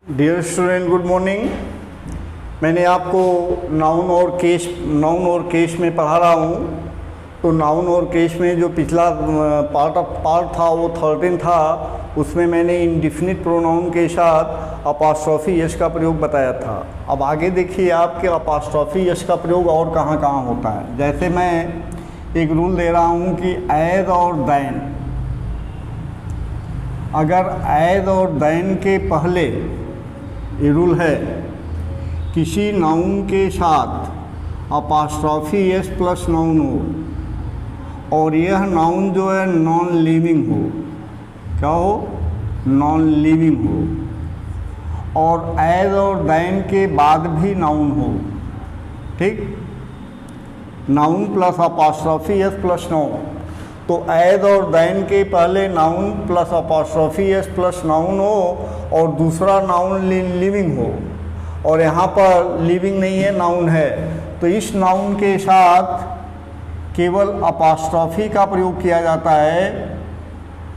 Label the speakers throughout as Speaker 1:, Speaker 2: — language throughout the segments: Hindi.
Speaker 1: Dear student, good morning. मैंने आपको नाउन और केस में पढ़ा रहा हूँ। तो नाउन और केस में जो पिछला पार्ट था वो 13 था। उसमें मैंने इंडिफिनिट प्रोनाउन के साथ अपोस्ट्रोफी यस का प्रयोग बताया था। अब आगे देखिए आपके अपोस्ट्रोफी यस का प्रयोग और कहाँ कहाँ होता है। जैसे मैं एक रूल दे रहा हूँ कि एज और दैन, अगर एज और दैन के पहले, ये रूल है, किसी नाउन के साथ अपोस्ट्रोफी एस प्लस नाउन हो और यह नाउन जो है नॉन लिविंग हो, क्या हो, नॉन लिविंग हो, और एज और दैन के बाद भी नाउन हो, ठीक, noun plus apostrophe S plus noun. तो एज और दैन के पहले noun plus apostrophe S plus noun हो और दूसरा नाउन लिविंग हो, और यहाँ पर लिविंग नहीं है, नाउन है, तो इस नाउन के साथ केवल अपोस्ट्रोफी का प्रयोग किया जाता है,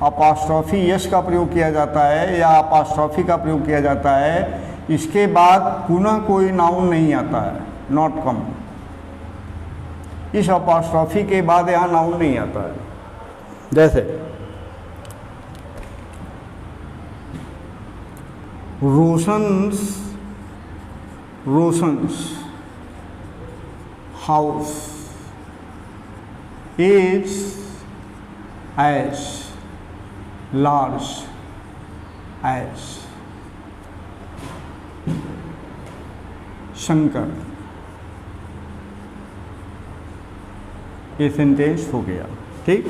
Speaker 1: अपोस्ट्रोफी यस का प्रयोग किया जाता है या अपोस्ट्रोफी का प्रयोग किया जाता है। इसके बाद पुनः कोई नाउन नहीं आता है, नॉट कम। इस अपोस्ट्रोफी के बाद यहाँ नाउन नहीं आता है। जैसे Roshan's, Roshan's house is as large as Shankar. ये सेंटेंस हो गया, ठीक।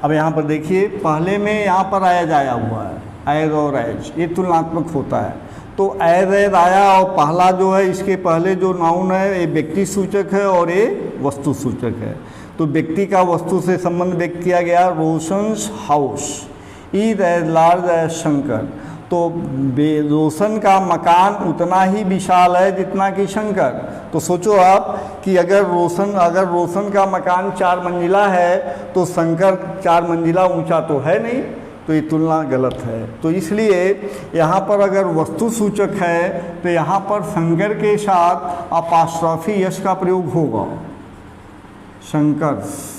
Speaker 1: अब यहाँ पर देखिए, पहले में यहाँ पर एज आया हुआ है, एज और एज, ये तुलनात्मक होता है। तो एज आया और पहला जो है, इसके पहले जो नाउन है ये व्यक्ति सूचक है और ये वस्तु सूचक है। तो व्यक्ति का वस्तु से संबंध व्यक्त किया गया, Roshan's house is as large as Shankar. तो रोशन का मकान उतना ही विशाल है जितना कि शंकर। तो सोचो आप कि अगर रोशन का मकान 4 मंजिला है तो शंकर 4 मंजिला ऊंचा तो है नहीं, तो ये तुलना गलत है। तो इसलिए यहाँ पर अगर वस्तु सूचक है तो यहाँ पर शंकर के साथ अपोस्ट्रोफी यस का प्रयोग होगा, शंकर्स।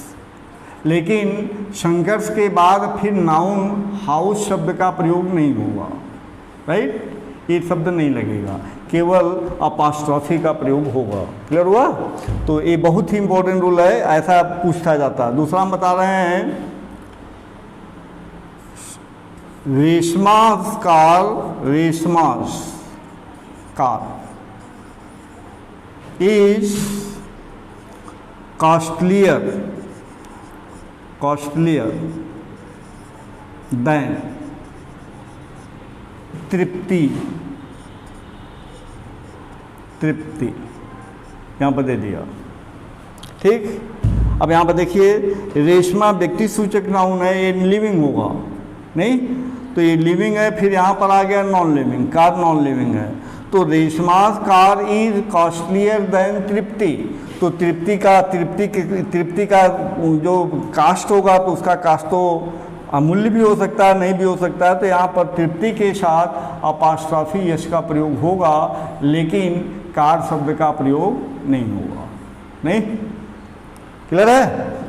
Speaker 1: लेकिन शंकर्स के बाद फिर नाउन हाउस शब्द का प्रयोग नहीं होगा, राइट, ये शब्द नहीं लगेगा, केवल अपोस्ट्रोफी का प्रयोग होगा। क्लियर हुआ? तो ये बहुत ही इंपॉर्टेंट रूल है, ऐसा पूछा जाता है। दूसरा हम बता रहे हैं, रेशमास कार इज कॉस्टलियर देन तृप्ति यहाँ पर दे दिया, ठीक। अब यहाँ पर देखिए, रेशमा व्यक्ति सूचक नाउन है, ये लिविंग होगा नहीं, तो ये लिविंग है। फिर यहाँ पर आ गया non living, car non living है। तो रेशमास कार इज कॉस्टलियर देन तृप्ति। तो तृप्ति का जो कास्ट होगा तो उसका कास्ट तो अमूल्य भी हो सकता है, नहीं भी हो सकता है। तो यहाँ पर तृप्ति के साथ अपोस्ट्रोफी यस का प्रयोग होगा, लेकिन कार शब्द का प्रयोग नहीं होगा, नहीं। क्लियर है?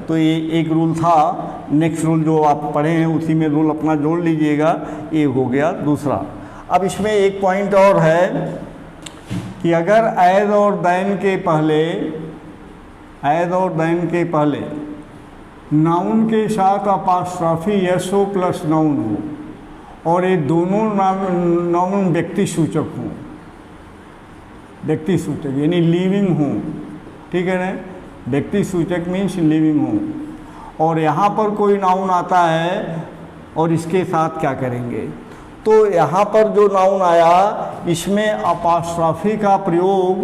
Speaker 1: तो ये एक रूल था। नेक्स्ट रूल जो आप पढ़े हैं उसी में रूल अपना जोड़ लीजिएगा, ये हो गया दूसरा। अब इसमें एक पॉइंट और है कि अगर एज और दैन के पहले नाउन के साथ अपोस्ट्रोफी यस हो प्लस नाउन हो और ये दोनों नाउन व्यक्ति सूचक हों, व्यक्ति सूचक यानी लिविंग हों, ठीक है ना, व्यक्ति सूचक मीन्स लिविंग हों, और यहाँ पर कोई नाउन आता है और इसके साथ क्या करेंगे, तो यहाँ पर जो नाउन आया इसमें अपोस्ट्रोफी का प्रयोग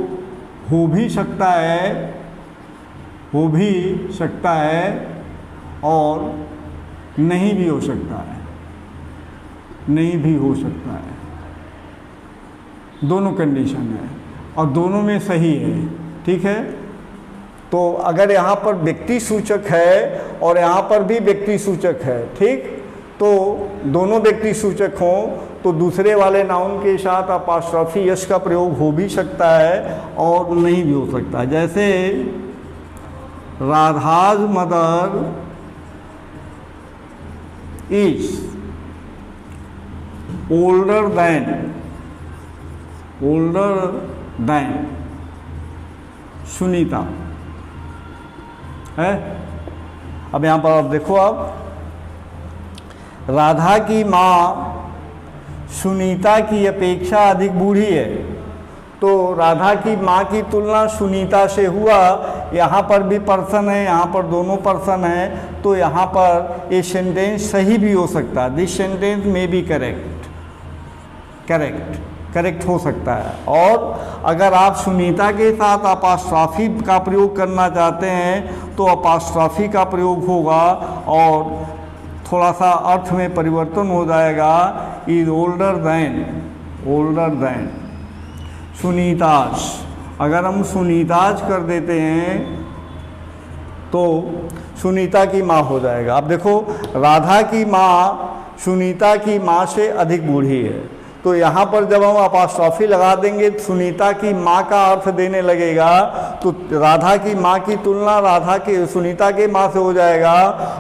Speaker 1: हो भी सकता है और नहीं भी हो सकता है, दोनों कंडीशन है और दोनों में सही है, ठीक है। तो अगर यहाँ पर व्यक्ति सूचक है और यहाँ पर भी व्यक्ति सूचक है, ठीक, तो दोनों व्यक्ति सूचक हों तो दूसरे वाले नाउन के साथ अपास्ट्रोफी यस का प्रयोग हो भी सकता है और नहीं भी हो सकता है। जैसे Radha's mother is older than Sunita है। अब यहाँ पर आप देखो, आप राधा की माँ सुनीता की अपेक्षा अधिक बूढ़ी है, तो राधा की माँ की तुलना सुनीता से हुआ। यहाँ पर भी पर्सन है, यहाँ पर दोनों पर्सन है, तो यहाँ पर ये सेंटेंस सही भी हो सकता है। दिस सेंटेंस में बी करेक्ट हो सकता है। और अगर आप सुनीता के साथ अपास्ट्रोफी का प्रयोग करना चाहते हैं तो अपास्ट्रोफी का प्रयोग होगा और थोड़ा सा अर्थ में परिवर्तन हो जाएगा। Is older then Sunita's. अगर हम सुनीताज कर देते हैं तो सुनीता की माँ हो जाएगा। अब देखो, राधा की माँ सुनीता की माँ से अधिक बूढ़ी है, तो यहाँ पर जब हम अपास्ट्रोफी लगा देंगे सुनीता की माँ का अर्थ देने लगेगा, तो राधा की माँ की तुलना सुनीता के माँ से हो जाएगा।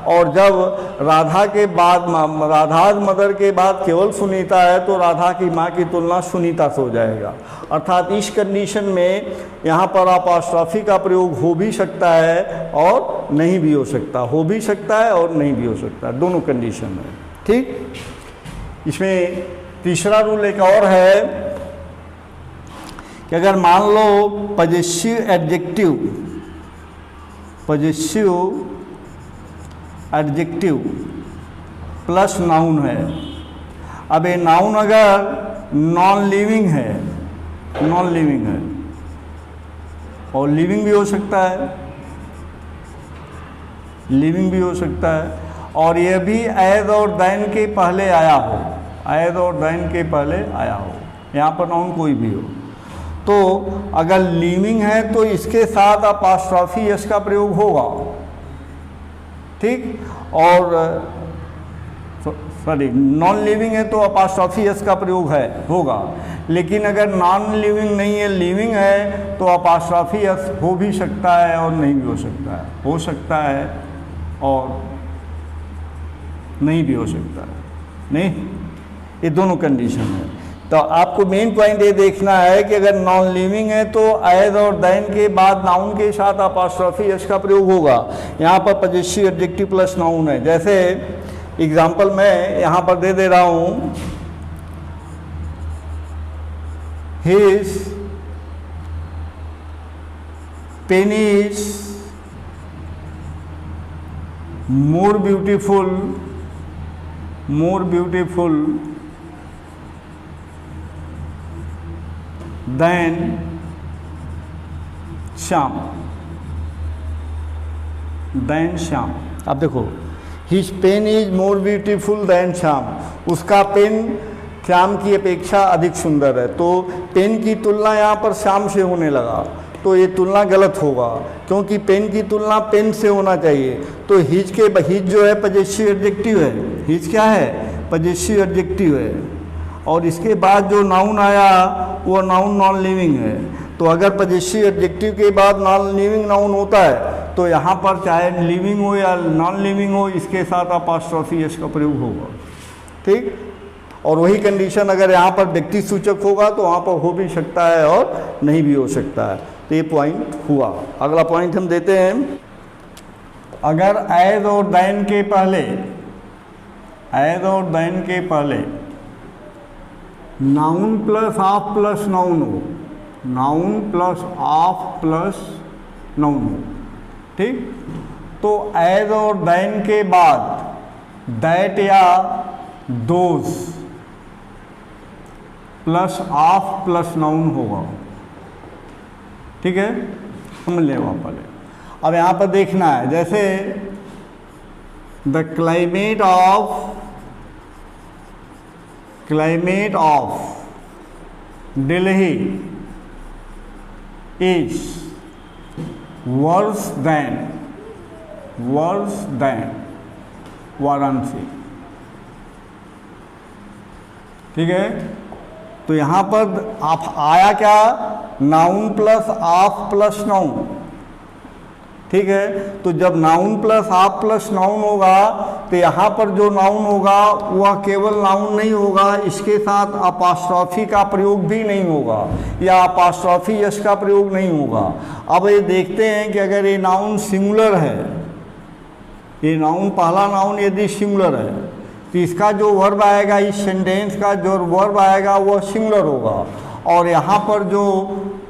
Speaker 1: और जब राधा के बाद राधाज मदर के बाद केवल सुनीता है तो राधा की माँ की तुलना सुनीता से हो जाएगा। अर्थात इस कंडीशन में यहाँ पर अपास्ट्रोफी का प्रयोग हो भी सकता है और नहीं भी हो सकता, हो भी सकता है और नहीं भी हो सकता, दोनों कंडीशन है। ठीक, इसमें तीसरा रूल एक और है कि अगर मान लो पजेसिव एडजेक्टिव प्लस नाउन है। अब ये नाउन अगर नॉन लिविंग है और लिविंग भी हो सकता है, और यह भी एज और दैन के पहले आया हो, यहाँ पर नाउन कोई भी हो। तो अगर लिविंग है तो इसके साथ अपास्ट्रोफी यस का प्रयोग होगा। ठीक, और सॉरी नॉन लिविंग है तो अपास्ट्रोफी यस का प्रयोग होगा। लेकिन अगर नॉन लिविंग नहीं है, लिविंग है, तो अपास्ट्रोफी यस हो भी सकता है और नहीं भी हो सकता है, हो सकता है और नहीं भी हो सकता है। नहीं, ये दोनों कंडीशन है। तो आपको मेन पॉइंट ये देखना है कि अगर नॉन लिविंग है तो एज और देन के बाद नाउन के साथ अपास्ट्रोफी यस का प्रयोग होगा। यहाँ पर पजेसिव एडजेक्टिव प्लस नाउन है। जैसे एग्जाम्पल मैं यहाँ पर दे रहा हूँ, his pen is more beautiful than Shyam. अब देखो, his pen is more beautiful than Shyam, उसका पेन श्याम की अपेक्षा अधिक सुंदर है। तो पेन की तुलना यहाँ पर श्याम से होने लगा, तो ये तुलना गलत होगा, क्योंकि पेन की तुलना पेन से होना चाहिए। तो हिज जो है पजेसिव एडजेक्टिव है, हिज क्या है, पजेसिव एडजेक्टिव है, और इसके बाद जो नाउन आया वो नाउन नॉन लिविंग है। तो अगर पजेसिव एडजेक्टिव के बाद नॉन लिविंग नाउन होता है तो यहाँ पर चाहे लिविंग हो या नॉन लिविंग हो, इसके साथ अपास्ट्रोफी यस का प्रयोग होगा। ठीक, और वही कंडीशन अगर यहाँ पर व्यक्ति सूचक होगा तो वहाँ पर हो भी सकता है और नहीं भी हो सकता है। तो ये पॉइंट हुआ। अगला पॉइंट हम देते हैं, अगर एज और देन के पहले noun plus of plus noun हो, ठीक, तो एज और देन के बाद दैट या those plus of plus noun होगा। ठीक है, समझ ले वहाँ पर। अब यहाँ पर देखना है, जैसे the climate of Delhi is worse than Varanasi. ठीक है। तो यहाँ पर आप आया क्या, noun plus of plus noun, ठीक है। तो जब noun plus of plus noun होगा तो यहाँ पर जो नाउन होगा वह केवल नाउन नहीं होगा, इसके साथ अपास्ट्रॉफी का प्रयोग भी नहीं होगा या अपास्ट्रॉफी यश का प्रयोग नहीं होगा। अब ये देखते हैं कि अगर ये नाउन सिंगुलर है, ये नाउन पहला नाउन यदि सिंगुलर है तो इसका जो वर्ब आएगा, इस सेंटेंस का जो वर्ब आएगा वह सिंगुलर होगा, और यहाँ पर जो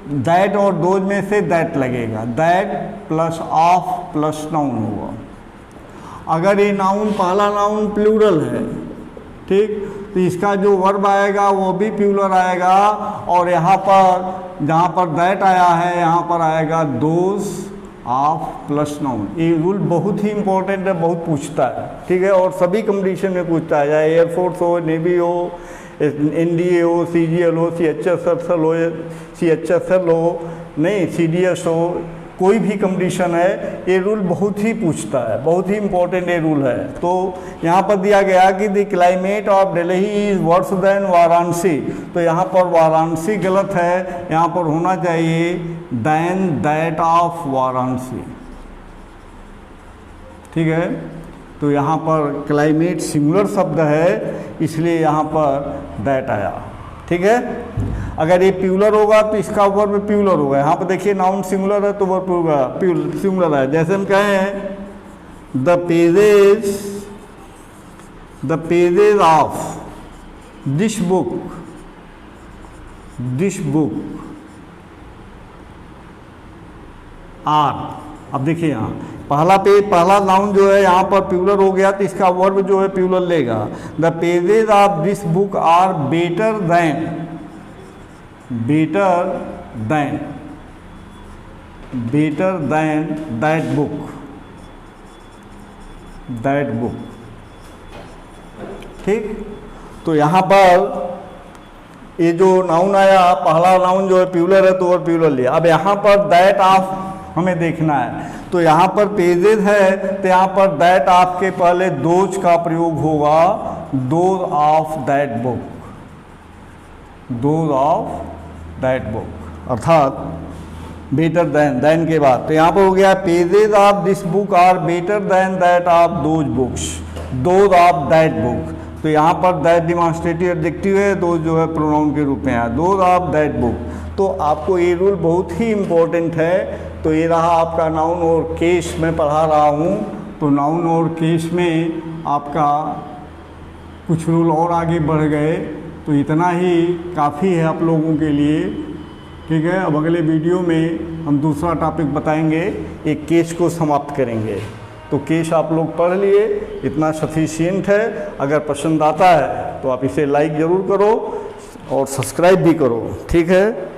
Speaker 1: दैट और दोज में से दैट लगेगा, that plus of plus noun होगा। अगर ये नाउन पहला नाउन प्लूरल है, ठीक, तो इसका जो वर्ब आएगा वो भी प्लूरल आएगा, और यहाँ पर जहाँ पर दैट आया है यहाँ पर आएगा दोज ऑफ प्लस नाउन। ये रूल बहुत ही इंपॉर्टेंट है, बहुत पूछता है, ठीक है, और सभी कंपटीशन में पूछता है, चाहे एयरफोर्स हो, नेवी हो, NDA हो, CGL हो, CHSL हो, CHSL हो, नहीं CDS हो, कोई भी कंपटीशन है, ये रूल बहुत ही पूछता है, बहुत ही इंपॉर्टेंट ये रूल है। तो यहाँ पर दिया गया कि the climate of Delhi is worse than Varanasi, तो यहाँ पर वाराणसी गलत है, यहाँ पर होना चाहिए दैन दैट ऑफ वाराणसी, ठीक है। तो यहाँ पर क्लाइमेट सिंगुलर शब्द है, इसलिए यहाँ पर दैट आया, ठीक है। अगर ये प्लूरल होगा तो इसका वर्ब प्लूरल होगा। यहाँ पर देखिए नाउन सिंगुलर है तो वर्ब सिंगुलर है। जैसे हम कहें the pages of this book are, अब देखिए यहाँ पहला नाउन जो है यहाँ पर प्लूरल हो गया तो इसका वर्ब जो है प्लूरल लेगा। The pages of this book are better than that book, ठीक। तो यहाँ पर ये जो नाउन आया, पहला नाउन जो है प्लूरल है तो वो प्लूरल लिया। अब यहाँ पर दैट ऑफ हमें देखना है, तो यहाँ पर पेजेस है तो यहाँ पर दैट ऑफ के पहले दोज का प्रयोग होगा, दोज ऑफ दैट बुक, अर्थात बेटर देन के बाद। तो यहाँ पर हो गया pages of this book are better than that of those books, those of that book. तो यहाँ पर दैट डिमॉन्स्ट्रेटिव एडजेक्टिव है, दोज जो है प्रोनाउन के रूप में है, दोज ऑफ दैट बुक। तो आपको ये रूल बहुत ही इम्पोर्टेंट है। तो ये रहा आपका नाउन और केस में पढ़ा रहा हूँ। तो नाउन और केस में आपका कुछ रूल और आगे बढ़ गए, तो इतना ही काफ़ी है आप लोगों के लिए, ठीक है। अब अगले वीडियो में हम दूसरा टॉपिक बताएंगे, एक केस को समाप्त करेंगे। तो केस आप लोग पढ़ लिए, इतना सफिशिएंट है। अगर पसंद आता है तो आप इसे लाइक ज़रूर करो और सब्सक्राइब भी करो, ठीक है।